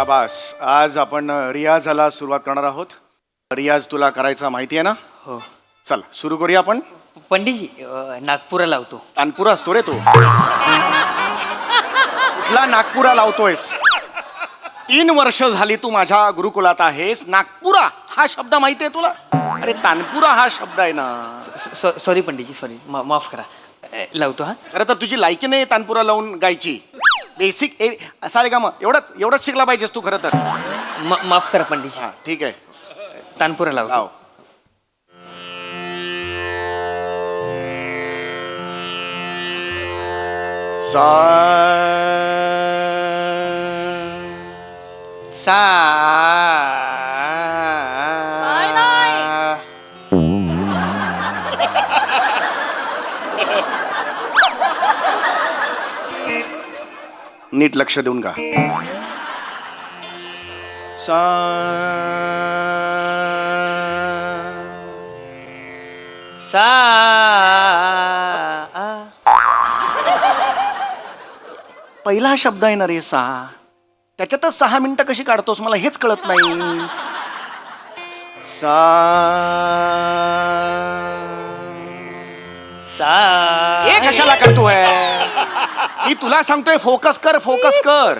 शाबास. आज आपण रियाजाला सुरुवात करणार आहोत. रियाज तुला करायचा माहिती आहे ना? हो. चल सुरू करूया आपण. पंडितजी नागपुरा लावतो. तानपुरा असतो रे तू. कुठला नागपुरा लावतोयस? 3 वर्ष झाली तू माझ्या गुरुकुलात आहेस. नागपुरा हा शब्द माहिती आहे तुला? अरे तानपुरा हा शब्द आहे ना. सॉरी पंडितजी, सॉरी, माफ करा. लावतो हा. खरं तर तुझी लायकी नाही तानपुरा लावून गायची. बेसिक सारे का मग एवढंच शिकला पाहिजेस तू खरं तर. माफ करा पंडितजी. हा ठीक आहे, तानपुरा लावतो. लाव. सा सा नीट लक्ष देऊन का. सा सा पहिला शब्द आहे ना रे सा. त्याच्यातच 6 मिनिटं कशी काढतोस मला हेच कळत नाही. सा सा हे कशाला करतोय? मी तुला सांगतोय फोकस कर, फोकस कर.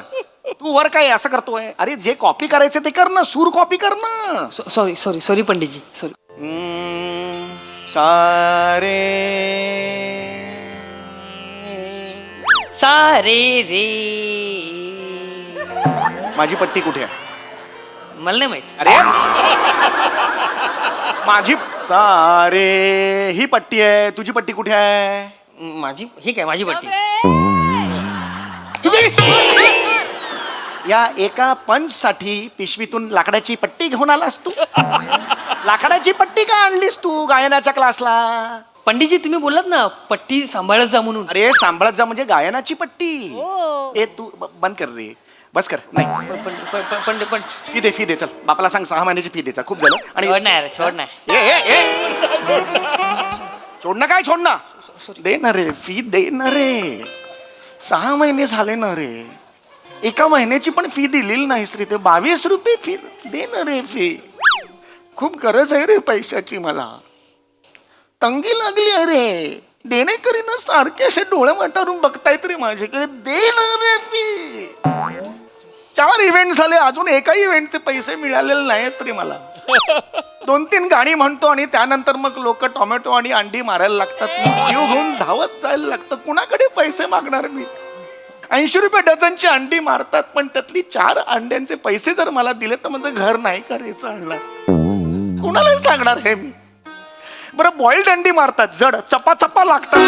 तू वर काय असं करतोय? अरे जे कॉपी करायचं ते कर ना. सूर कॉपी कर ना. सॉरी सॉरी सॉरी पंडितजी, सॉरी. सारे सारे रे. माझी पट्टी कुठे आहे? मला नाही माहित. अरे माझी सारे ही पट्टी आहे. तुझी पट्टी कुठे आहे? माझी ही काय माझी पट्टी. या एका पंच साठी पिशवीतून लाकडाची पट्टी घेऊन आलास तू. लाकडाची पट्टी का आणलीस तू गायनाच्या क्लासला? पंडितजी तुम्ही बोललात ना पट्टी सांभाळत जा म्हणून. अरे सांभाळत जा म्हणजे गायनाची पट्टी. ए तू बंद कर रे. बस कर. नाही पण फी दे चल. बापाला सांग 6 महिन्याची फी द्यायचा. खूप झालं. आणि छोड नाही, छोड नाही. छोडणं काय छोडणं? दे ना रे फी, दे ना रे. 6 महिने झाले ना रे. एका महिन्याची पण फी दिलेली नाहीस रे. ते 22 रुपये फी दे ना रे. फी खूप गरज आहे रे पैशाची. मला तंगी लागली आहे रे. देणेकरी ना सारखे असे डोळे वाटारून बघतायत रे माझ्याकडे. दे ना रे फी. 4 इव्हेंट झाले अजून एकाही इव्हेंटचे पैसे मिळालेले नाहीत रे मला. 2-3 गाणी म्हणतो आणि त्यानंतर मग लोक टोमॅटो आणि अंडी मारायला लागतात. जीव घेऊन धावत जायला लागतं. कुणाकडे पैसे मागणार मी? 80 रुपये डझनची अंडी मारतात. पण त्यातली 4 अंड्यांचे पैसे जर मला दिले तर माझं घर नाही करायचं आणणार. कुणाला सांगणार हे मी? बरं बॉइल्ड अंडी मारतात, जड चपा लागतात.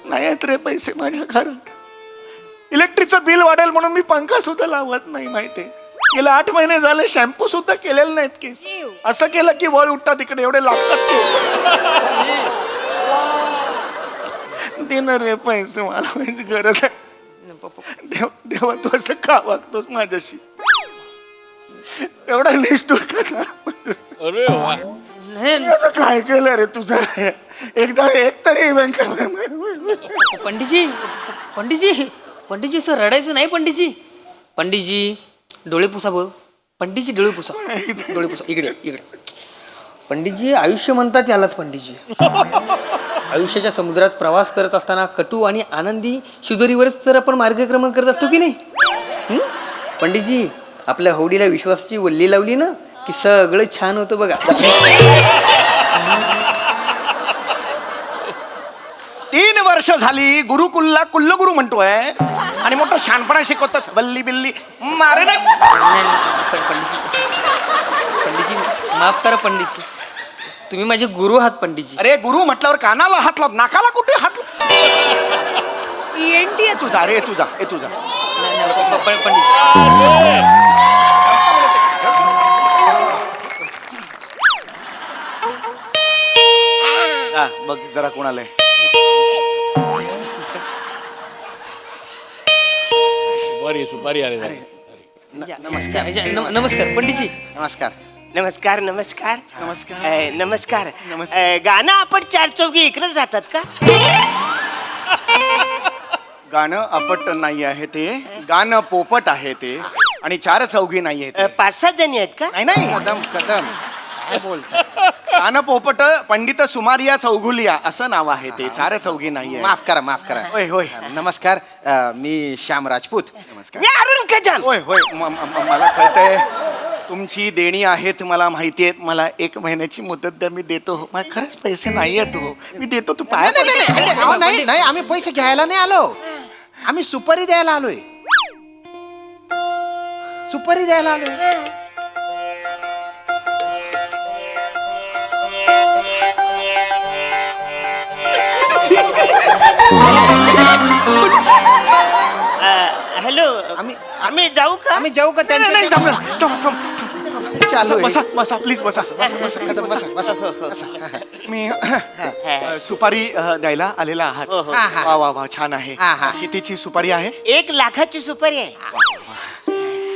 नाही आहेत रे पैसे माझ्या घरात. इलेक्ट्रिकचं बिल वाढेल म्हणून मी पंखा सुद्धा लावत नाही माहितीये. गेले 8 महिने झाले शॅम्पू सुद्धा केलेले नाहीत केस. असं केलं की वळ उठतात इकडे एवढे लागतात केस. दे ना रे पैसे मला माझी गरज आहे. देवा तू असं का वागतोस माझ्याशी? एवढा निष्ठुर का? अरे वा. असं काय केलं रे तुझं? एकदा एक तरी इव्हेंट पंडितजी पंडितजी पंडितजी सर रडायचं नाही. पंडितजी डोळे पुसा बोल. पंडितजी डोळे पुसा. इकडे इकडे. पंडितजी आयुष्य म्हणतात यालाच पंडितजी. आयुष्याच्या समुद्रात प्रवास करत असताना कटू आणि आनंदी शिदोरीवरच तर आपण मार्गक्रमण करत असतो की नाही? पंडितजी आपल्या होडीला विश्वासाची वल्ली लावली ना की सगळं छान होतं बघा. 3 वर्ष झाली गुरुकुलला कुल्लगुरू म्हणतोय आणि मोठा शहाणपणा शिकवतात. बल्ली बिल्ली मारे ना. पंडितजी माफ करा पंडितजी. तुम्ही माझे गुरु आहात पंडितजी. अरे गुरु म्हटल्यावर कानाला हात लाव, नाकाला कुठे हात लाव? तुझा रे तुझा तुझा. बघ जरा कोणाला सुपारी आले. नमस्कार. नमस्कार पंडितजी. नमस्कार. नमस्कार नमस्कार नमस्कार. नमस्कार नमस्कार. गाणं आपण 4 चौघी इकडे जातात का? गाणं अपट नाही आहे ते, गाणं पोपट आहे ते, आणि चार चौघी नाही आहे ते. 5-6 जणी आहेत का? नाही नाही, कदम कदम काय बोलता? गाणं पोपट पंडित सुमारिया चौगुलिया असं नाव आहे ते, चार चौघी नाही आहे. माफ करा होय होय नमस्कार मी श्याम राजपूत. नमस्कार. मी अरुण कदम. होय होय मला कळतंय तुमची देणी आहेत, मला माहिती आहेत. मला 1 महिन्याची मुदत द्या, मी देतो. मला खरंच पैसे नाही आहेत हो, मी देतो. तू पाय नाही नाही आम्ही पैसे घ्यायला नाही आलो, आम्ही सुपारी द्यायला आलोय. सुपारी द्यायला आलोय. हॅलो, आम्ही जाऊ का? आम्ही जाऊ का नाही, नाही, त्यांच्या थांब, थांब, थांब. चालू आहे. बसा बसा प्लीज बसा. कदम, बसा. मी सुपारी द्यायला आलेला आहात. हो, हो. हा, हा. वा वा वा छान आहे. हा, हा. कितीची सुपारी आहे? 1 लाखाची सुपारी आहे.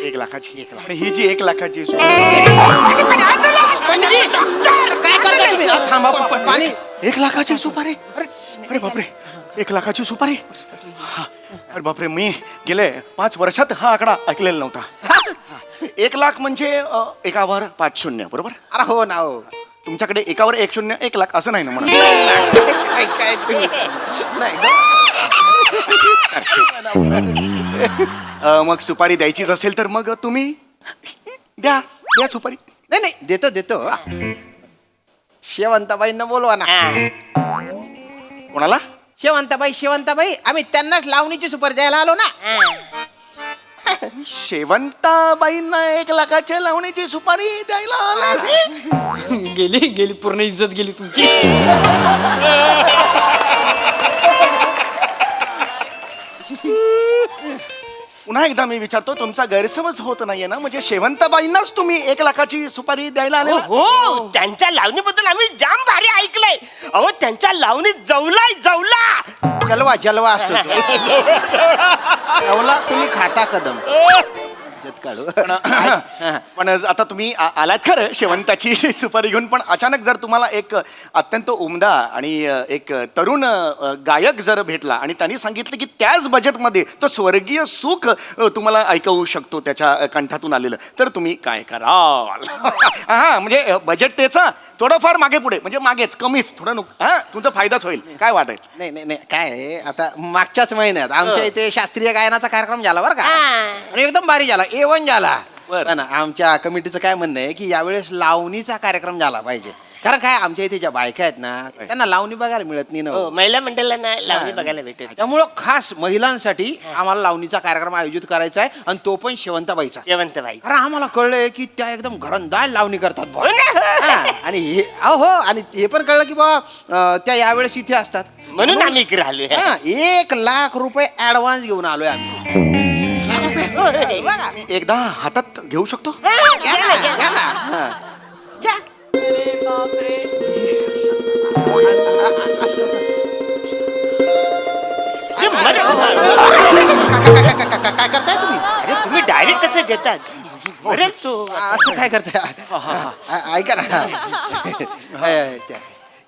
1 लाखाची. आणि ही जी 1 लाखाची सुपारी, काय करता तुम्ही? थांबा पाणी. 1 लाखाची सुपारी. अरे बापरे, 1 लाखाची सुपारी. हा. अरे बापरे, मी गेले 5 वर्षात हा आकडा ऐकलेला नव्हता. 1 लाख म्हणजे एकावर 5 शून्य, बरोबर? अरे हो ना हो. तुमच्याकडे एकावर 1 शून्य 1 लाख असं नाही ना म्हणा. काय तुम्ही नाही मग सुपारी द्यायचीच असेल तर मग तुम्ही द्या द्या सुपारी. नाही नाही देतो शेवंताबाईंना बोलवा ना. कोणाला? शेवंताबाई आम्ही त्यांनाच लावणीची सुपारी द्यायला आलो ना. शेवंताबाईंना 1 लाखाच्या लावणीची सुपारी द्यायला आला. गेली पूर्ण इज्जत गेली तुमची. पुन्हा एकदा मी विचारतो, तुमचा गैरसमज होत नाहीये ना? म्हणजे शेवंताबाईंनाच तुम्ही 1 लाखाची सुपारी द्यायला आले? हो, त्यांच्या लावणीबद्दल आम्ही जाम भारी ऐकलंय. अहो, त्यांच्या लावणीत जवला. जलवा असतो तो. जवला तुम्ही खाता कदम इज्जत काढू. पण आता तुम्ही आलात खरं शेवंताची सुपारी घेऊन, पण अचानक जर तुम्हाला एक अत्यंत उमदा आणि एक तरुण गायक जर भेटला आणि त्यांनी सांगितलं की त्याच बजेटमध्ये तो स्वर्गीय सुख तुम्हाला ऐकवू शकतो त्याच्या कंठातून आलेलं, तर तुम्ही काय कराल? हा, म्हणजे बजेट त्याचा थोडंफार मागे पुढे, म्हणजे मागेच कमीच थोडं हा, तुमचा फायदाच होईल. काय वाटेल? नाही काय आहे, आता मागच्याच महिन्यात आमच्या इथे शास्त्रीय गायनाचा कार्यक्रम झाला बरं का. आणि एकदम भारी झाला, A1 झाला. पण आमच्या कमिटीचं काय म्हणणं आहे की यावेळेस लावणीचा कार्यक्रम झाला पाहिजे. कारण काय आमच्या इथे ज्या बायका आहेत ना त्यांना लावणी बघायला मिळत नाही ना. हो, महिला मंडळांना लावणी बघायला भेटेल. त्यामुळं खास महिलांसाठी आम्हाला लावणीचा कार्यक्रम आयोजित करायचा आहे, आणि तो पण शेवंताबाईचा. शेवंतबाई. कारण आम्हाला कळलंय की त्या एकदम घरंदाज लावणी करतात बुवा. हो ना, हो. हा, आणि हे हो आणि हे पण कळलं की बाबा त्या यावेळेस इथे असतात म्हणून आम्ही इकडे आलोय. 1 लाख रुपये ऍडव्हान्स घेऊन आलोय आम्ही. एकदा हातात घेऊ शकतो? घ्या ना. हा. घ्या. अरे, काय करताय तुम्ही? अरे, तुम्ही डायरेक्ट कसं देतात? अरे, तो असं काय करताय? ऐका ना.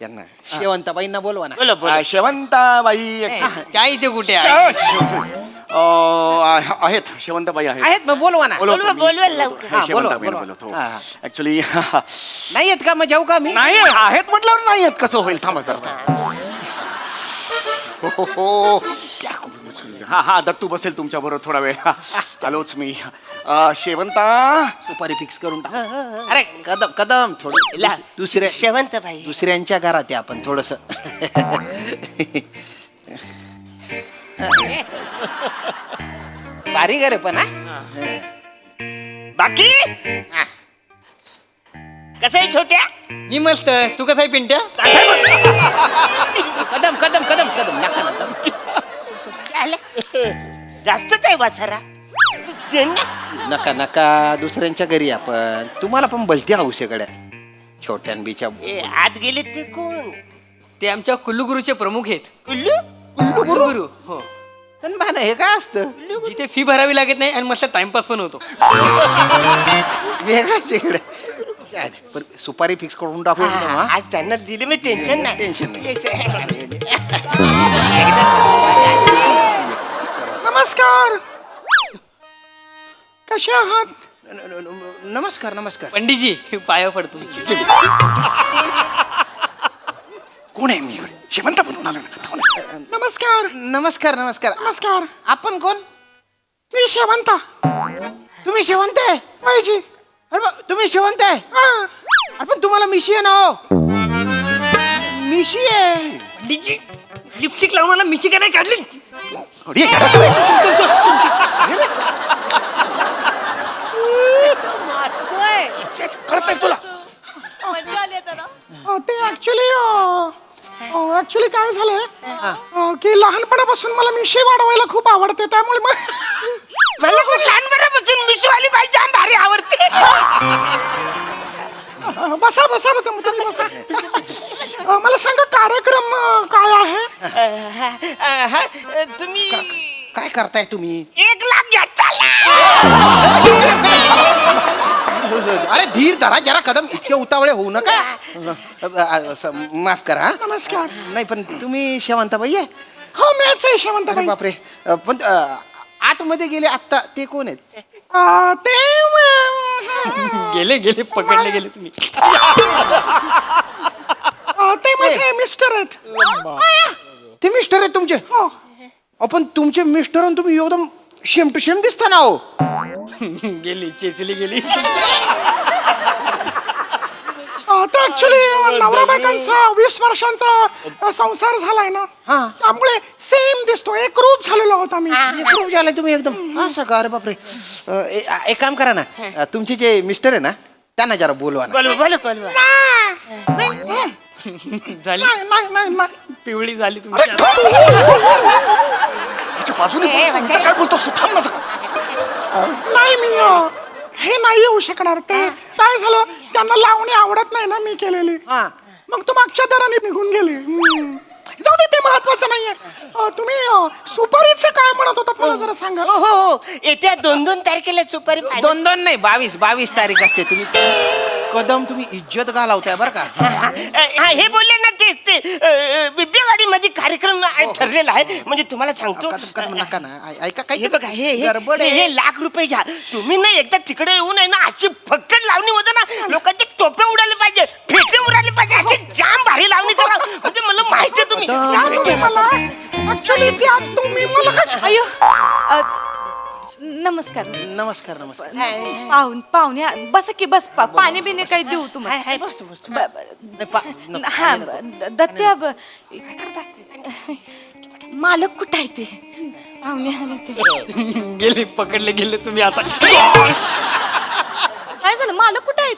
यांना शेवंताबाईंना बोलवा ना. बोला बोला. शेवंताबाई त्या इथे कुठे आहे? आहेत, शेवंताबाई आहेत. आहेत मग बोलवा ना. बोलवा लवकर. हा, शेवंताबाई बोलवा. बोलवतो. हा, हा. ऍक्च्युली नाही आहेत का? मग जाऊ का मी? नाही आहेत म्हटल्यावर नाही आहेत कसं होईल? थांबा जरा. हो. हा हा, दत्तू बसेल तुमच्या बरोबर थोडा वेळ. आलोच मी. शेवंता सुपारी फिक्स करून टाक. अरे कदम थोडं दुसऱ्या शेवंतबाई. दुसऱ्यांच्या घरात आहे आपण थोडस. बारीक आहे पण हा. बाकी कसं आहे छोट्या? मी मस्त, तू कसा आहे पिंट्या? कदम जास्तच आहे वासरा. नका दुसऱ्यांच्या घरी आपण. तुम्हाला पण भलती हौस आहे गड्या छोट्यांबीच्या. आत गेले ते कोण? ते आमच्या कुल्लूगुरूचे प्रमुख आहेत. कुल्लू कुल्लूगुरू हो. पण भान हे काय असतं? जिथे फी भरावी लागत नाही आणि मस्त टाइमपास पण होतो. वेगळाच इकडे. पण सुपारी फिक्स करून टाकू एकदम, हा? आज त्यांना दिले मी टेन्शन नाही. टेन्शन नाही. नमस्कार. कसे आहात? नमस्कार नमस्कार. पंडितजी पाया पडतो. कोण आहे मी? शेवंत बनून आलो ना. नमस्कार. नमस्कार नमस्कार. नमस्कार. आपण कोण? मी शेवंता. तुम्ही शेवंत आहे? पाहिजे. अरे तुम्ही शेवंत आहे? अरे पण तुम्हाला मिशी आहे ना हो. मिशी आहे. पंडितजी लिपस्टिक लावून मला मिशी का नाही काढली? कळतंय तुला? मजा आली आता ना. ते ऍक्च्युली काय झालंय की लहानपणापासून मला मिशी वाढवायला खूप आवडते, त्यामुळे मला पण लहानपणापासून मिशवाली बाई जाम भारी आवडते. बसा बसा तुम्ही बसा. मला सांगा कार्यक्रम काय आहे? तुम्ही काय करताय तुम्ही? 1 लाख घ्या चालला. अरे धीर धरा जरा, कदम इतके उतावळे होऊ नका. माफ करा. नमस्कार. नाही पण तुम्ही शेवंताबाई आहे? हो मीच आहे शेवंताबाई. अरे बापरे. पण आतमध्ये गेले आत्ता ते कोण आहेत? ते गेले गेले पकडले गेले तुम्ही. ते माझे मिस्टर आहेत. ते मिस्टर आहेत तुमचे? हो. पण तुमचे मिस्टर आणि तुम्ही एकदम शेम टू शेम दिसता ना हो. गेली चेचली गेली. ते ऍक्च्युली नवरा बायकांचा 20 वर्षांचा संसार झालाय ना, त्यामुळे सेम दिसतो, एक रूप झालेलो आहोत आम्ही. एक रूप झालंय तुम्ही एकदम. असं का? अरे बापरे. एक काम करा ना, तुमचे जे मिस्टर आहे ना त्यांना जरा बोलवा ना. बोलवा. झाली नाही. पिवळी झाली तुमची. बाजूने काय बोलतोस तू? थांब माझं. नाही मी हे नाही येऊ शकणार. ते काय झालं, त्यांना लावणी आवडत नाही ना मी केलेली. मग तू मागच्या दराने निघून गेले. जाऊ दे, ते महत्वाचं नाहीये. तुम्ही सुपारीचं काय म्हणत होतात मला जरा सांगा. हो येत्या 2 तारखेला सुपारी final. 2 नाही 22 तारीख असते. तुम्ही कदम तुम्ही इज्जत घालावताय बरं का. हे बोलले ना ते बिब्बेवाडी मध्ये कार्यक्रम ठरलेला आहे. म्हणजे तुम्हाला सांगतो, कदम नका ना. ऐका हे काही बघा हे गडबड आहे. हे लाख रुपये घ्या तुम्ही. ना एकदा तिकडे येऊन आहे ना अशी फक्कड लावणी होते ना, लोकांचे टोपे उडाले पाहिजे, फेटे उडाले पाहिजे, अशी जाम भारी लावणी करा. म्हणजे मला माहिती आहे तुम्ही ऍक्च्युली तुम्ही मला काय अयो नमस्कार. नमस्कार नमस्कार. पाहुणे बस की बस. पाणी बिने काही देऊ तुम्हाला? बसतो बसतो. हा दत्त्या काय करता? मालक कुठं आहे ते? पाहुणे आले ते. गेले पकडले गेले तुम्ही आता. काय झालं? मालक कुठं आहेत?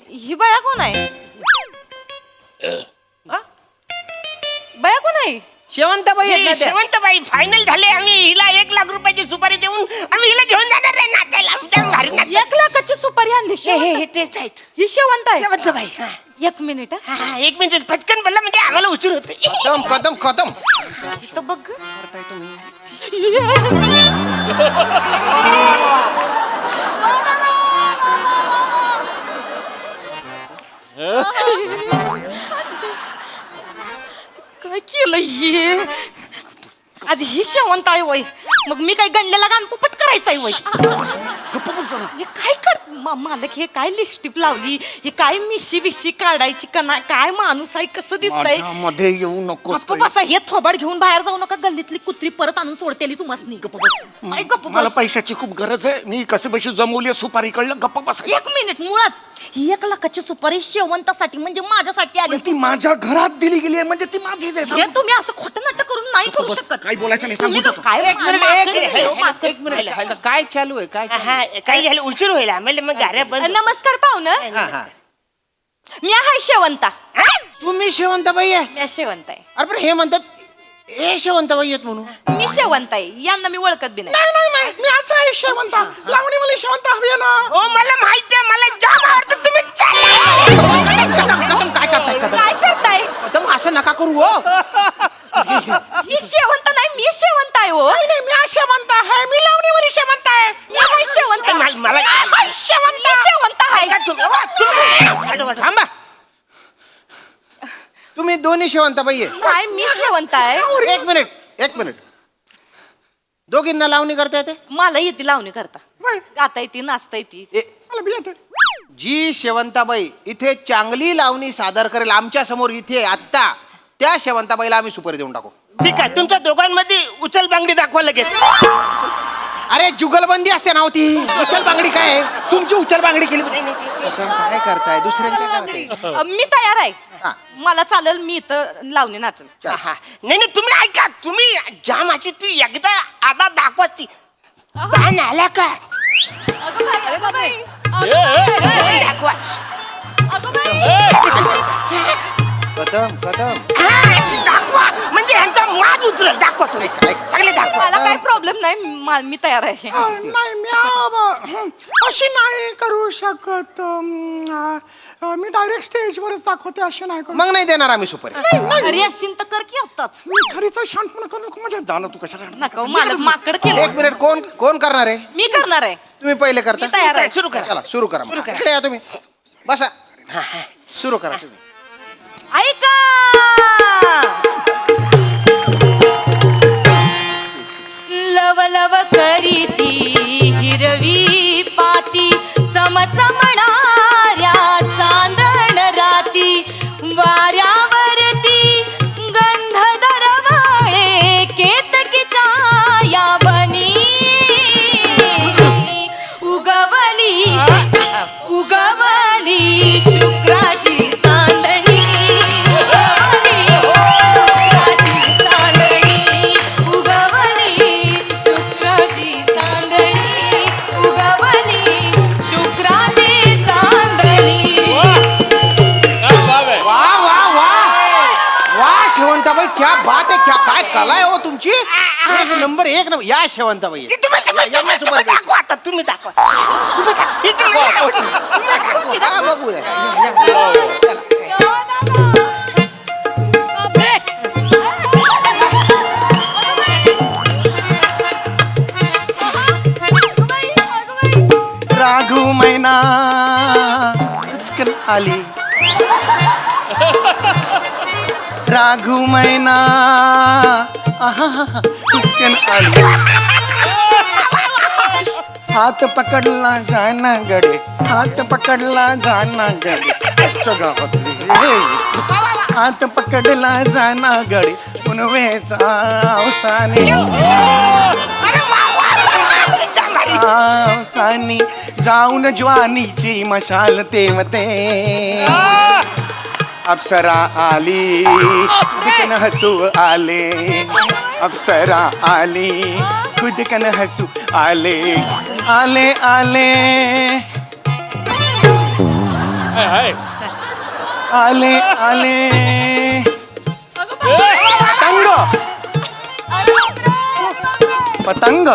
ही बाया कोण आहे? बाया कोण आहे? शेवंताबाई आहेत ना त्या? शेवंतबाई फायनल झाले. आम्ही हिला 1 लाख रुपयाची सुपारी देऊन आम्ही हिला घेऊन जाणार आहे नाचायला. जाम भारी नाच. 1 लाखाची सुपारी आणली. हे तेच आहेत ही शेवंत आहे. शेवंतबाई. 1 मिनिट. 1 मिनिट पटकन बोलला म्हणजे आम्हाला उशीर होते. कदम तो बघ. काय केलं हे? आज ही शेवंत आहे वय, मग मी काय गणलेला गाण पुपट करायचा आहे वय? हे काय कर मालक, हे काय लिपस्टिक लावली, हे काय मिशी बिशी काढायची का नाही? काय माणूस आहे, कसं दिसतंय? मध्ये येऊ नको. गप्प बसा. हे थोबाड घेऊन बाहेर जाऊ नका. गल्लीतली कुत्री परत आणून सोडतेली तुम्हाला. गप्प मला बस. पैशाची खूप गरज आहे. मी कसे पैसे जमवली सुपारी कळलं. गप्प बस. 1 मिनिट. मुळात ही 1 लाखाची सुपारी शेवंतासाठी म्हणजे माझ्यासाठी आली. ती माझ्या घरात दिली गेली आहे म्हणजे ती माझीच आहे. हे तुम्ही असं खोटं नाटक करून नाही करू शकत. काही बोलायचं नाही, तुम्ही सांगू काय एक मिनिट काय चालू आहे? काय काही झालं उशीर होईल आम्हाला. मग गाड्या बंद. नमस्कार पाहुणं. हा. मी आहे शेवंता. तुम्ही शेवंताबाई आहे? मी शेवंत आहे. अरे पण हे म्हणतात ए शेवंताबाई आहेत म्हणून. मी शेवंत आहे. यांना मी ओळखत बी नाही. नाही मी असं आहे शेवंता. लावणी मला शेवंता हवी आहे ना. हो मला माहिती आहे. मला जाम आवडतं. तुम्ही कदम काय करताय? काय करताय? कदम असं नका करू हो. ही शेवंत नाही, मी शेवंत आहे. हो नाही मी शेवंता आहे. मी लावणीवाली शेवंता आहे. मी आहे शेवंत. मला मी शेवंत आहे. थांबा. तुम्ही दोन्ही शेवंताबाई आहे? काय मी शेवंत आहे? एक मिनिट दोघींना लावणी करता येते? मला येते लावणी करता, गाता येते, नाचता येते. मला बी येते. जी शेवंताबाई इथे चांगली लावणी सादर करेल आमच्या समोर इथे आत्ता, त्या शेवंताबाईला आम्ही सुपारी देऊन टाकू. ठीक आहे, तुमच्या दोघांमध्ये उचल बांगडी दाखवा लगेच. अरे जुगलबंदी असते ना होती. उचल बांगडी काय आहे? तुमची उचल बांगडी केली. काय करताय? दुसऱ्यांच्या करताय. मी तयार आहे. हा. मला चालेल, मी इथं लावणी नाचल. हा. नाही तुम्ही ऐका, तुम्ही जामाची ती एकदा आधा दाखवाची. ताण आला का दाखवा. कदम कदम हा, दाखवा म्हणजे ह्यांचा माज उतरेल. दाखवा तुम्ही, सगळे दाखवा. मला काही प्रॉब्लेम नाही, मी तयार आहे. नाही मी अशी नाही करू शकत. मी डायरेक्ट स्टेजवरच दाखवते, अशी नाही करू. मग नाही देणार आम्ही सुपारी. घरी असशील तर कर की आत्ताच. मी खरीच शांतपणा करू नको. म्हणजे जाणं तू कशाला नका मला माकड एक केलं. मिनिट, कोण करणार आहे? मी करणार आहे. तुम्ही पहिले करता. मी तयार आहे. सुरू करा. चला सुरू करा. इकडे या तुम्ही, बसा. सुरू करा तुम्ही. ऐका, लव लव करीती हिरवी पाती, चमचमणाऱ्या चांदण राती, वाऱ्यावरती गंध दरवळे केतकीच्या या बनी, उगवली उगवली शुक्राची चांदणी, उगवली शुक्राची चांदणी, उगवली शुक्राची चांदणी, उगवली शुक्राची चांदणी. वा वा वा वा शेवंताबाई, क्या बात आहे. क्या काय कला आहे हो तुमची. एक नंबर, एक नंबर. या शेवंताबाई तुम्ही दाखवा आता, तुम्ही दाखवा. तुम्ही दाखवा. इकडे या. तुम्ही दाखवा. हा, बघूया. राघू मैना उचकन आली. राघू मैना उचकन आली. हात पकडला जाना गडे, हात पकडला जाना गडे, गावातली हात पकडला जाना गडे, पुनवेचा अवसाने अवसानी जाऊन ज्वानीची मशाल तेवते. अप्सरा आली खुदकन हसू आले, अप्सरा आली खुदकन हसू आले, आले आले आले आले पतंग पतंग.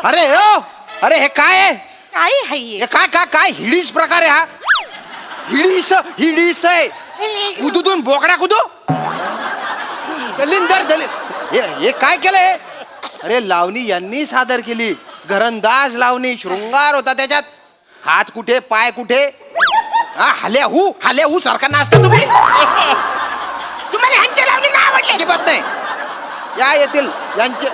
अरे हो, अरे हे काय आहे? काय आहे हे काय काय काय हिडीस प्रकार आहे हा? हिडीस हिडीस आहे. उदून बोकडा कुदू दलिंदर हे काय केलंय? अरे लावणी यांनी सादर केली, घरंदाज लावणी, शृंगार होता त्याच्यात. हात कुठे पाय कुठे, हाल्या हू सारखा नाचता तुम्ही. तुम्हाला ह्यांची लावणी नाही आवडली? अजिबात नाही. या येतील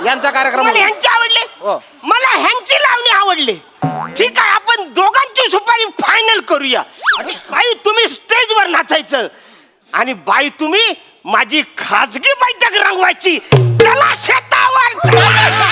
यांचा कार्यक्रम. मला ह्यांची आवडली, हो. मला ह्यांची लावणी आवडली. ठीक आहे, आपण दोघांची सुपारी फायनल करूया. बाई तुम्ही स्टेजवर नाचायचं आणि बाई तुम्ही माझी खाजगी बैठक रंगवायची. चला शेतावर चला.